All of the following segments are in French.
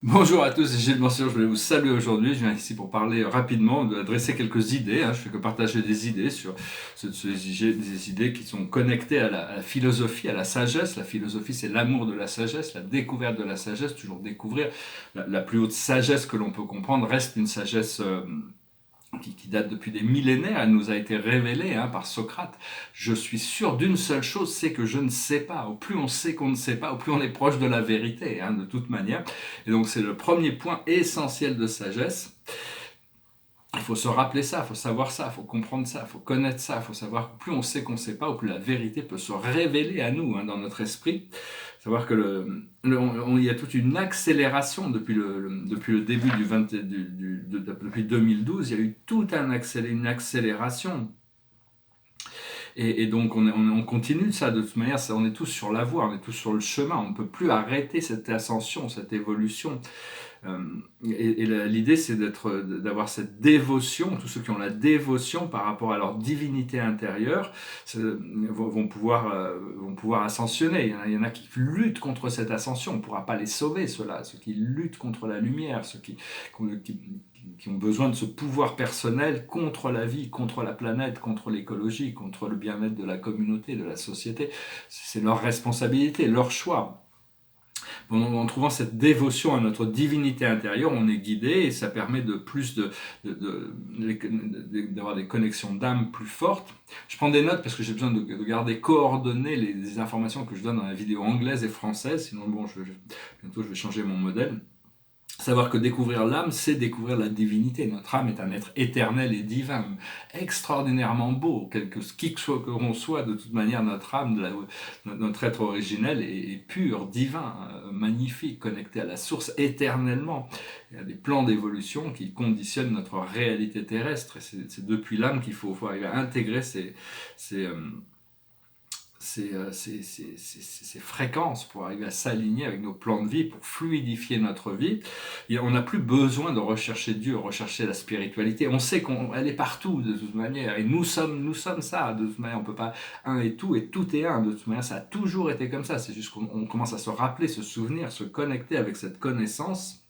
Bonjour à tous, c'est Gilles Mansier, je voulais vous saluer aujourd'hui. Je viens ici pour parler rapidement, adresser quelques idées. Je fais que partager des idées sur des idées qui sont connectées à la philosophie, à la sagesse. La philosophie, c'est l'amour de la sagesse, la découverte de la sagesse, toujours découvrir. La plus haute sagesse que l'on peut comprendre reste une sagesse qui date depuis des millénaires. Elle nous a été révélée par Socrate. Je suis sûr d'une seule chose, c'est que je ne sais pas. Au plus on sait qu'on ne sait pas, au plus on est proche de la vérité, de toute manière. Et donc c'est le premier point essentiel de sagesse. Il faut se rappeler ça, il faut savoir ça, il faut comprendre ça, il faut connaître ça, il faut savoir que plus on sait qu'on ne sait pas, au plus la vérité peut se révéler à nous, dans notre esprit. Savoir que il y a toute une accélération depuis le début depuis 2012, il y a eu une accélération. Et donc on continue ça de toute manière, on est tous sur la voie, on est tous sur le chemin, on ne peut plus arrêter cette ascension, cette évolution. L'idée, c'est d'avoir cette dévotion. Tous ceux qui ont la dévotion par rapport à leur divinité intérieure vont pouvoir ascensionner. Il y en a qui luttent contre cette ascension. On ne pourra pas les sauver, ceux-là. Ceux qui luttent contre la lumière, ceux qui ont besoin de ce pouvoir personnel contre la vie, contre la planète, contre l'écologie, contre le bien-être de la communauté, de la société. C'est leur responsabilité, leur choix. En trouvant cette dévotion à notre divinité intérieure, on est guidé et ça permet d'avoir des connexions d'âme plus fortes. Je prends des notes parce que j'ai besoin de garder coordonnées les informations que je donne dans la vidéo anglaise et française, sinon bientôt je vais changer mon modèle. Savoir que découvrir l'âme, c'est découvrir la divinité. Notre âme est un être éternel et divin, extraordinairement beau. Qui que l'on soit, de toute manière, notre âme, notre être originel est pur, divin, magnifique, connecté à la source éternellement. Il y a des plans d'évolution qui conditionnent notre réalité terrestre. Et c'est depuis l'âme qu'il faut arriver à intégrer ces fréquences pour arriver à s'aligner avec nos plans de vie, pour fluidifier notre vie. Et on n'a plus besoin de rechercher Dieu, rechercher la spiritualité. On sait qu'elle est partout de toute manière, et nous sommes ça. De toute manière, on ne peut pas un et tout est un. De toute manière, ça a toujours été comme ça. C'est juste qu'on commence à se rappeler, se souvenir, se connecter avec cette connaissance.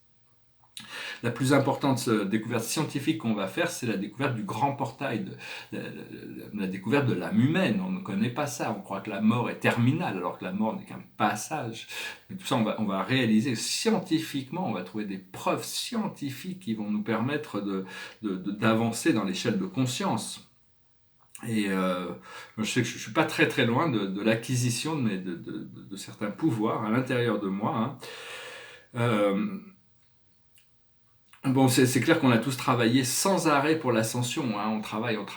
La plus importante découverte scientifique qu'on va faire, c'est la découverte du grand portail, la découverte de l'âme humaine. On ne connaît pas ça, on croit que la mort est terminale, alors que la mort n'est qu'un passage. Et tout ça, on va réaliser scientifiquement, on va trouver des preuves scientifiques qui vont nous permettre d'avancer dans l'échelle de conscience. Et je sais que je ne suis pas très très loin de l'acquisition de certains pouvoirs à l'intérieur de moi. Bon, c'est clair qu'on a tous travaillé sans arrêt pour l'ascension. On travaille. Donc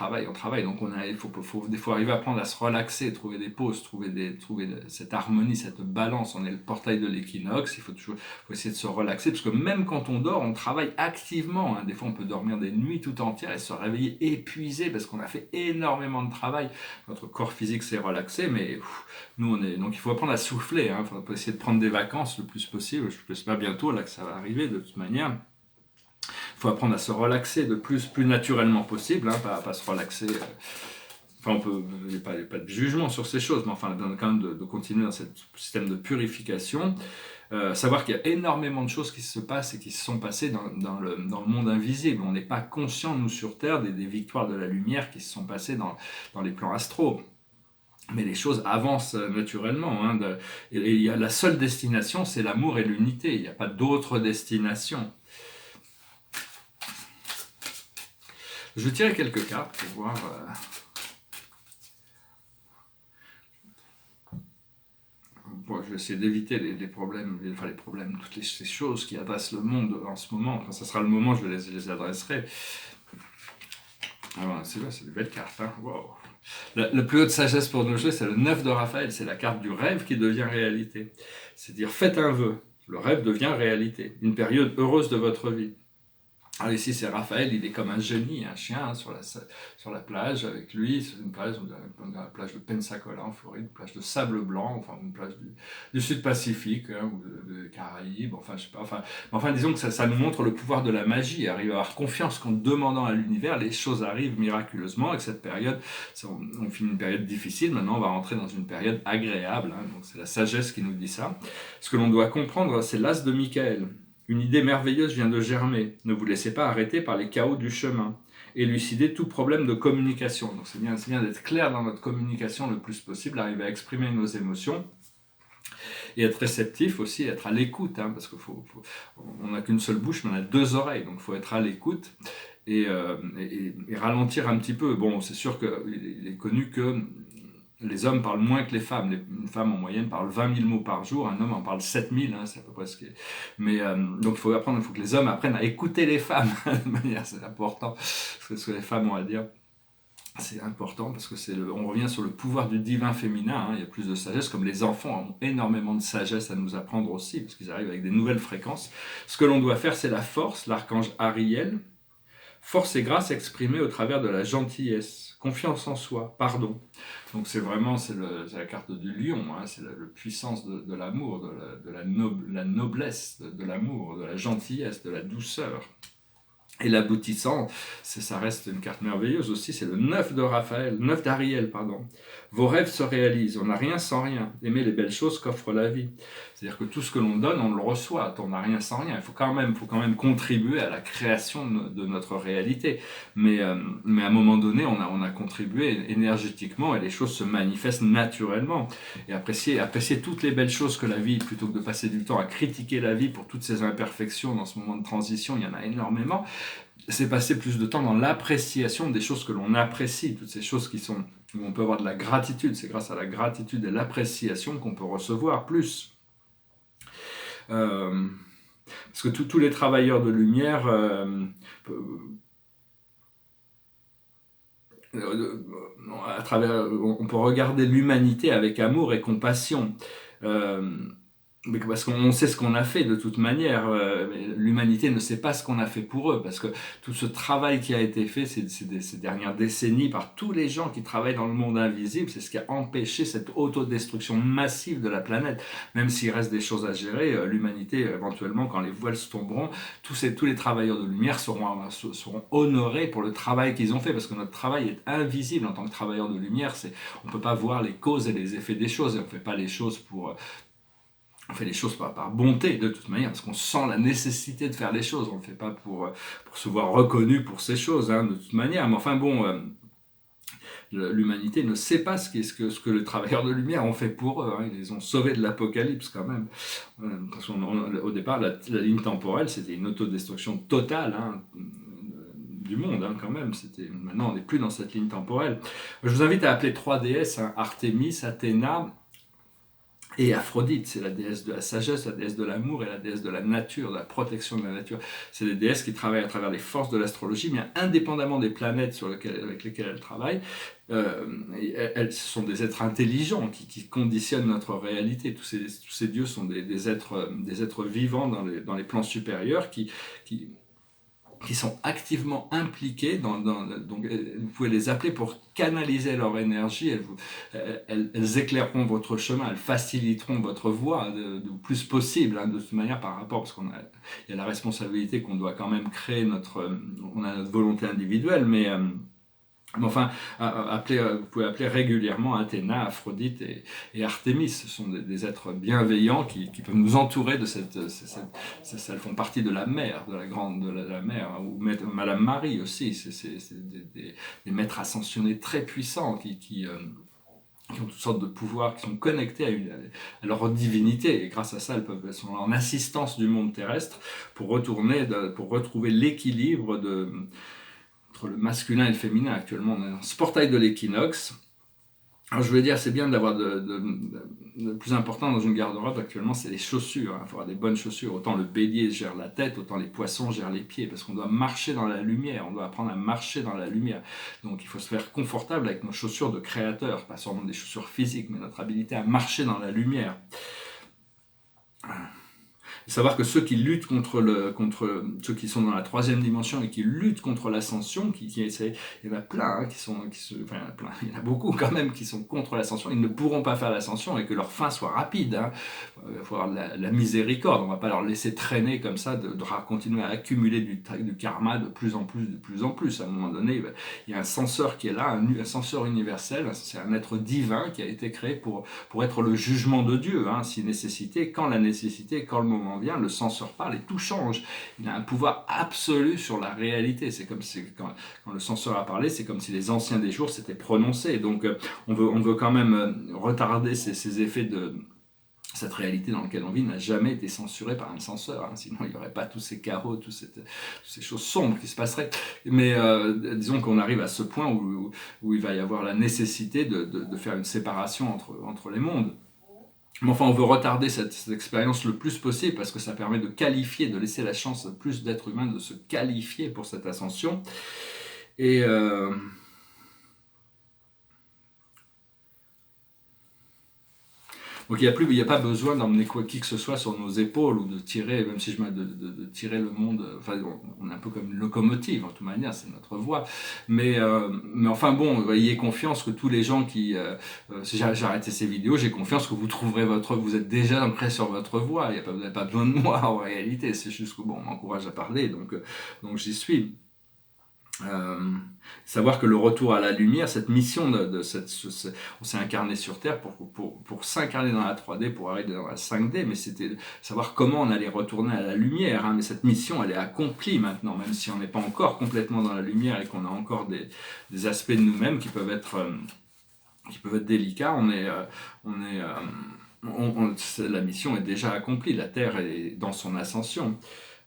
il faut arriver à apprendre à se relaxer, trouver des pauses, trouver cette harmonie, cette balance. On est le portail de l'équinoxe. Faut essayer de se relaxer parce que même quand on dort, on travaille activement. Des fois, on peut dormir des nuits tout entières et se réveiller épuisé parce qu'on a fait énormément de travail. Notre corps physique s'est relaxé, mais donc il faut apprendre à souffler. Il faut essayer de prendre des vacances le plus possible. J'espère bientôt là que ça va arriver de toute manière. Il faut apprendre à se relaxer le plus naturellement possible, pas se relaxer. Il n'y a pas de jugement sur ces choses, mais quand même de continuer dans ce système de purification. Savoir qu'il y a énormément de choses qui se passent et qui se sont passées dans le monde invisible. On n'est pas conscient, nous, sur Terre, des victoires de la lumière qui se sont passées dans les plans astraux. Mais les choses avancent naturellement. Et il y a la seule destination, c'est l'amour et l'unité. Il n'y a pas d'autre destination. Je vais tirer quelques cartes pour voir. Je vais essayer d'éviter les problèmes, toutes ces choses qui adressent le monde en ce moment. Quand ce sera le moment, je les adresserai. Alors, c'est des belles cartes. Wow. La plus haute sagesse pour nous jouer, c'est le 9 de Raphaël. C'est la carte du rêve qui devient réalité. C'est-à-dire, faites un vœu. Le rêve devient réalité. Une période heureuse de votre vie. Alors ici, c'est Raphaël, il est comme un génie, un chien sur la plage avec lui. C'est une plage, la plage de Pensacola en Floride, une plage de sable blanc, une plage du Sud-Pacifique, ou de Caraïbes, je sais pas. Disons que ça nous montre le pouvoir de la magie, arrive à avoir confiance qu'en demandant à l'univers, les choses arrivent miraculeusement. Avec cette période, on finit une période difficile, maintenant on va rentrer dans une période agréable. Donc c'est la sagesse qui nous dit ça. Ce que l'on doit comprendre, c'est l'as de Michael. Une idée merveilleuse vient de germer. Ne vous laissez pas arrêter par les chaos du chemin. Élucider tout problème de communication. Donc c'est bien d'être clair dans notre communication le plus possible, arriver à exprimer nos émotions et être réceptif aussi, être à l'écoute, hein, parce qu'on n'a qu'une seule bouche, mais on a deux oreilles, donc il faut être à l'écoute et ralentir un petit peu. Bon, c'est sûr qu'il est connu que les hommes parlent moins que les femmes. Une femme en moyenne parle 20 000 mots par jour, un homme en parle 7 000, hein, c'est à peu près ce qui est. Mais donc il faut que les hommes apprennent à écouter les femmes, de manière, c'est important, ce que les femmes ont à dire. C'est important parce que on revient sur le pouvoir du divin féminin, hein, il y a plus de sagesse, comme les enfants ont énormément de sagesse à nous apprendre aussi, parce qu'ils arrivent avec des nouvelles fréquences. Ce que l'on doit faire, c'est la force, l'archange Ariel, force et grâce exprimée au travers de la gentillesse, confiance en soi, pardon. Donc c'est la carte du lion, hein, c'est la puissance de l'amour, la noblesse de l'amour, de la gentillesse, de la douceur. Et l'aboutissant, ça reste une carte merveilleuse aussi, c'est le 9 de Raphaël, 9 d'Ariel, pardon. Vos rêves se réalisent, on n'a rien sans rien. Aimez les belles choses qu'offre la vie. C'est-à-dire que tout ce que l'on donne, on le reçoit, on n'a rien sans rien. Il faut quand même contribuer à la création de notre réalité. Mais à un moment donné, on a contribué énergétiquement et les choses se manifestent naturellement. Et apprécier toutes les belles choses que la vie, plutôt que de passer du temps à critiquer la vie pour toutes ses imperfections dans ce moment de transition, il y en a énormément. C'est passer plus de temps dans l'appréciation des choses que l'on apprécie, toutes ces choses où on peut avoir de la gratitude. C'est grâce à la gratitude et l'appréciation qu'on peut recevoir plus. Parce que tous les travailleurs de lumière on peut regarder l'humanité avec amour et compassion. Parce qu'on sait ce qu'on a fait de toute manière, l'humanité ne sait pas ce qu'on a fait pour eux, parce que tout ce travail qui a été fait ces dernières décennies par tous les gens qui travaillent dans le monde invisible, c'est ce qui a empêché cette autodestruction massive de la planète. Même s'il reste des choses à gérer, l'humanité, éventuellement, quand les voiles se tomberont, tous les travailleurs de lumière seront honorés pour le travail qu'ils ont fait, parce que notre travail est invisible en tant que travailleurs de lumière. On ne peut pas voir les causes et les effets des choses, et on ne fait pas les choses on fait les choses par bonté de toute manière, parce qu'on sent la nécessité de faire les choses. On ne le fait pas pour se voir reconnu pour ces choses, hein, de toute manière. Mais enfin bon, l'humanité ne sait pas ce que les travailleurs de lumière ont fait pour eux. Hein. Ils les ont sauvés de l'apocalypse quand même. Parce qu'au départ, la ligne temporelle, c'était une autodestruction totale, hein, du monde, hein, quand même. Maintenant, on n'est plus dans cette ligne temporelle. Je vous invite à appeler 3 déesses, hein, Artémis, Athéna et Aphrodite. C'est la déesse de la sagesse, la déesse de l'amour et la déesse de la nature, de la protection de la nature. C'est des déesses qui travaillent à travers les forces de l'astrologie, mais indépendamment des planètes avec lesquelles elles travaillent. Elles sont des êtres intelligents qui conditionnent notre réalité. Tous ces dieux sont des êtres vivants dans les plans supérieurs qui sont activement impliqués donc vous pouvez les appeler pour canaliser leur énergie. Elles éclaireront votre chemin, elles faciliteront votre voie de plus possible, hein, de toute manière, par rapport, parce qu'il y a la responsabilité qu'on doit quand même créer on a notre volonté individuelle, mais enfin, vous pouvez appeler régulièrement Athéna, Aphrodite et Artémis. Ce sont des êtres bienveillants qui peuvent nous entourer de elles font partie de la mer, de la mer, hein, ou Madame Marie aussi. C'est des maîtres ascensionnés très puissants qui ont toutes sortes de pouvoirs, qui sont connectés à leur divinité. Et grâce à ça, elles sont en assistance du monde terrestre pour retrouver l'équilibre entre le masculin et le féminin. Actuellement, on est dans ce portail de l'équinoxe. Alors je voulais dire, c'est bien d'avoir le plus important dans une garde-robe actuellement, c'est les chaussures. Il faut avoir des bonnes chaussures. Autant le bélier gère la tête, autant les poissons gèrent les pieds, parce qu'on doit marcher dans la lumière, on doit apprendre à marcher dans la lumière. Donc il faut se faire confortable avec nos chaussures de créateur, pas seulement des chaussures physiques, mais notre habilité à marcher dans la lumière. Savoir que ceux qui luttent contre ceux qui sont dans la 3e dimension et qui luttent contre l'ascension, il y en a plein, hein, il y en a beaucoup quand même qui sont contre l'ascension, ils ne pourront pas faire l'ascension et que leur fin soit rapide. Hein. Il faut avoir la miséricorde, on ne va pas leur laisser traîner comme ça, de continuer à accumuler du karma de plus en plus. À un moment donné, il y a un censeur qui est là, un censeur universel, c'est un être divin qui a été créé pour être le jugement de Dieu, hein, si nécessité, quand la nécessité, quand le moment on vient, le censeur parle et tout change. Il a un pouvoir absolu sur la réalité. C'est comme si, quand le censeur a parlé, c'est comme si les anciens des jours s'étaient prononcés. Donc on veut quand même retarder ces effets de cette réalité dans laquelle on vit n'a jamais été censurée par un censeur, hein, sinon il n'y aurait pas tous ces chaos, toutes ces choses sombres qui se passeraient. Mais disons qu'on arrive à ce point où il va y avoir la nécessité de faire une séparation entre les mondes. Mais enfin, on veut retarder cette expérience le plus possible parce que ça permet de qualifier, de laisser la chance à plus d'êtres humains de se qualifier pour cette ascension. Et donc il n'y a pas besoin d'emmener qui que ce soit sur nos épaules ou de tirer, même si de tirer le monde. Enfin, on est un peu comme une locomotive, en toute manière, c'est notre voie. Mais enfin bon, ayez confiance que tous les gens qui, si j'ai arrêté ces vidéos, j'ai confiance que vous trouverez vous êtes déjà ancré sur votre voie. Vous n'avez pas besoin de moi en réalité. C'est juste que bon, on m'encourage à parler, donc j'y suis. Savoir que le retour à la lumière, cette mission on s'est incarné sur Terre pour s'incarner dans la 3D, pour arriver dans la 5D, mais c'était savoir comment on allait retourner à la lumière, hein, mais cette mission elle est accomplie maintenant, même si on n'est pas encore complètement dans la lumière et qu'on a encore des aspects de nous-mêmes qui peuvent être délicats, la mission est déjà accomplie, la Terre est dans son ascension.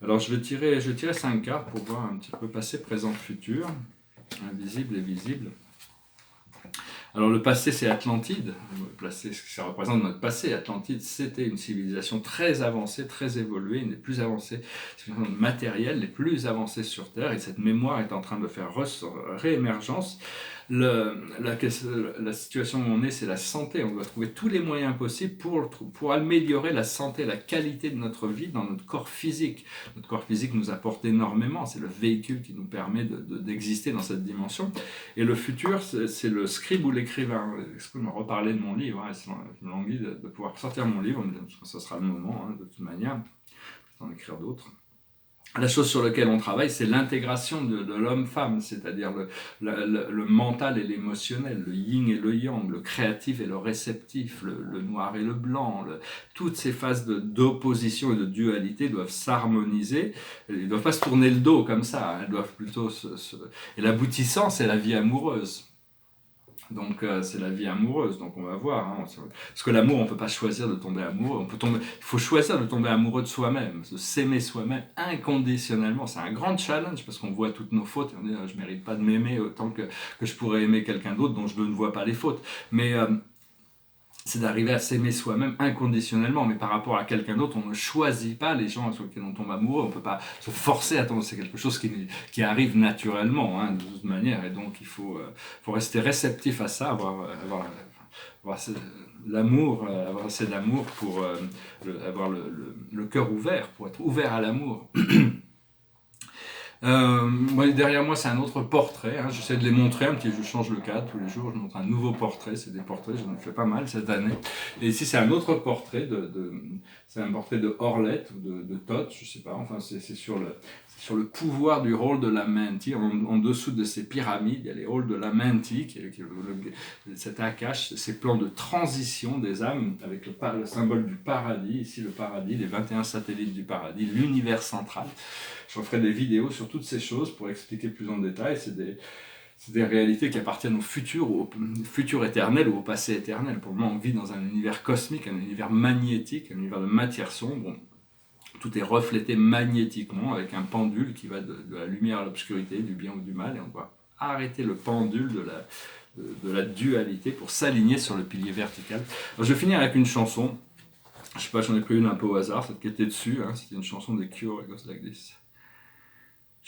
Alors je vais tirer 5 cartes pour voir un petit peu passé, présent, futur, invisible et visible. Alors le passé c'est Atlantide, ça représente notre passé. Atlantide c'était une civilisation très avancée, très évoluée, une des plus avancées, matérielles, les plus avancées sur Terre, et cette mémoire est en train de faire réémergence. La situation où on est, c'est la santé. On doit trouver tous les moyens possibles pour améliorer la santé, la qualité de notre vie dans notre corps physique. Notre corps physique nous apporte énormément, c'est le véhicule qui nous permet d'exister dans cette dimension. Et le futur, c'est le scribe ou l'écrivain. Est-ce que je me reparler de mon livre, hein, je m'envie de pouvoir sortir mon livre, ce sera le moment, hein, de toute manière, je vais en écrire d'autres. La chose sur laquelle on travaille, c'est l'intégration de l'homme-femme, c'est-à-dire le mental et l'émotionnel, le yin et le yang, le créatif et le réceptif, le noir et le blanc. Toutes ces phases d'opposition et de dualité doivent s'harmoniser. Elles ne doivent pas se tourner le dos comme ça, elles doivent plutôt Et l'aboutissant, c'est la vie amoureuse. Donc c'est la vie amoureuse, donc on va voir, hein, parce que l'amour, on ne peut pas choisir de tomber amoureux, il faut choisir de tomber amoureux de soi-même, de s'aimer soi-même inconditionnellement. C'est un grand challenge parce qu'on voit toutes nos fautes et on dit je ne mérite pas de m'aimer autant que je pourrais aimer quelqu'un d'autre dont je ne vois pas les fautes. Mais c'est d'arriver à s'aimer soi-même inconditionnellement, mais par rapport à quelqu'un d'autre, on ne choisit pas les gens sur lesquels on tombe amoureux, on ne peut pas se forcer à tomber, c'est quelque chose qui arrive naturellement, hein, de toute manière, et donc il faut rester réceptif à ça, avoir l'amour, avoir assez d'amour pour avoir le cœur ouvert, pour être ouvert à l'amour. Derrière moi c'est un autre portrait, hein. J'essaie de les montrer un petit, je change le cadre tous les jours, je montre un nouveau portrait, c'est des portraits, j'en ai fait pas mal cette année. Et ici c'est un autre portrait c'est un portrait de Orlet ou de Thoth, je sais pas, enfin c'est sur le pouvoir du rôle de la Menti. En dessous de ces pyramides, il y a les rôles de la Menti, cet Akash, ces plans de transition des âmes avec le symbole du paradis, ici le paradis, les 21 satellites du paradis, l'univers central. Je ferai des vidéos sur toutes ces choses pour expliquer plus en détail. C'est des réalités qui appartiennent au futur éternel ou au passé éternel. Pour le moment, on vit dans un univers cosmique, un univers magnétique, un univers de matière sombre. Tout est reflété magnétiquement avec un pendule qui va de la lumière à l'obscurité, du bien ou du mal. Et on doit arrêter le pendule de la dualité pour s'aligner sur le pilier vertical. Alors, je vais finir avec une chanson. Je sais pas, j'en ai pris une un peu au hasard, cette qui était dessus. Hein. C'était une chanson de Cure, it goes like this.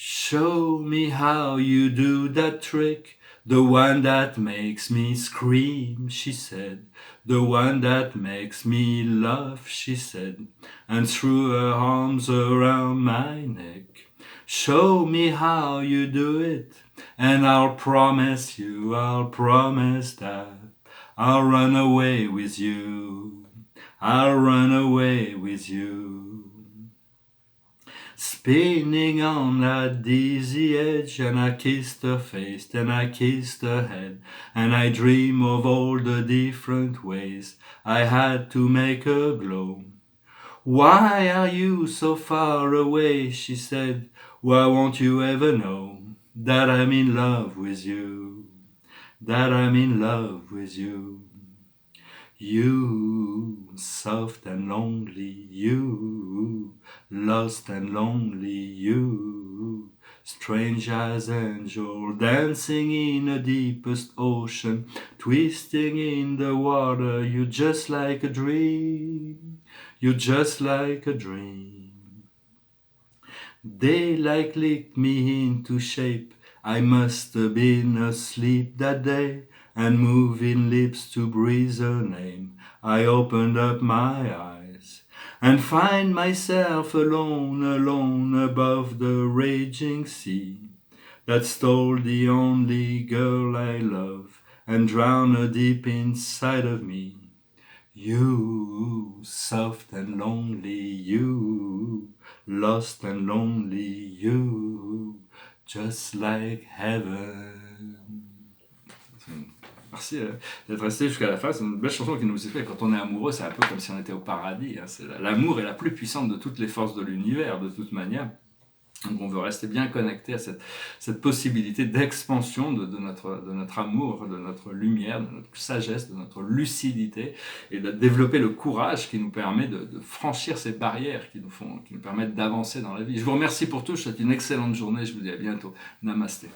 Show me how you do that trick, the one that makes me scream, she said, the one that makes me laugh, she said, and threw her arms around my neck. Show me how you do it, and I'll promise that I'll run away with you, I'll run away with you. Spinning on that dizzy edge, and I kissed her face, and I kissed her head, and I dream of all the different ways I had to make her glow. Why are you so far away? She said, why won't you ever know that I'm in love with you, that I'm in love with you. You, soft and lonely, you, lost and lonely, you, strange as angel, dancing in the deepest ocean, twisting in the water, you just like a dream, you just like a dream. Daylight licked me into shape, I must have been asleep that day, and moving lips to breathe her name. I opened up my eyes and find myself alone, alone above the raging sea that stole the only girl I love and drowned her deep inside of me. You, soft and lonely, you, lost and lonely, you, just like heaven. Merci d'être resté jusqu'à la fin. C'est une belle chanson qui nous explique que quand on est amoureux, c'est un peu comme si on était au paradis. Hein. L'amour est la plus puissante de toutes les forces de l'univers, de toute manière. Donc on veut rester bien connecté à cette possibilité d'expansion de notre amour, de notre lumière, de notre sagesse, de notre lucidité, et de développer le courage qui nous permet de franchir ces barrières qui nous permettent d'avancer dans la vie. Je vous remercie pour tout, je vous souhaite une excellente journée, je vous dis à bientôt. Namasté.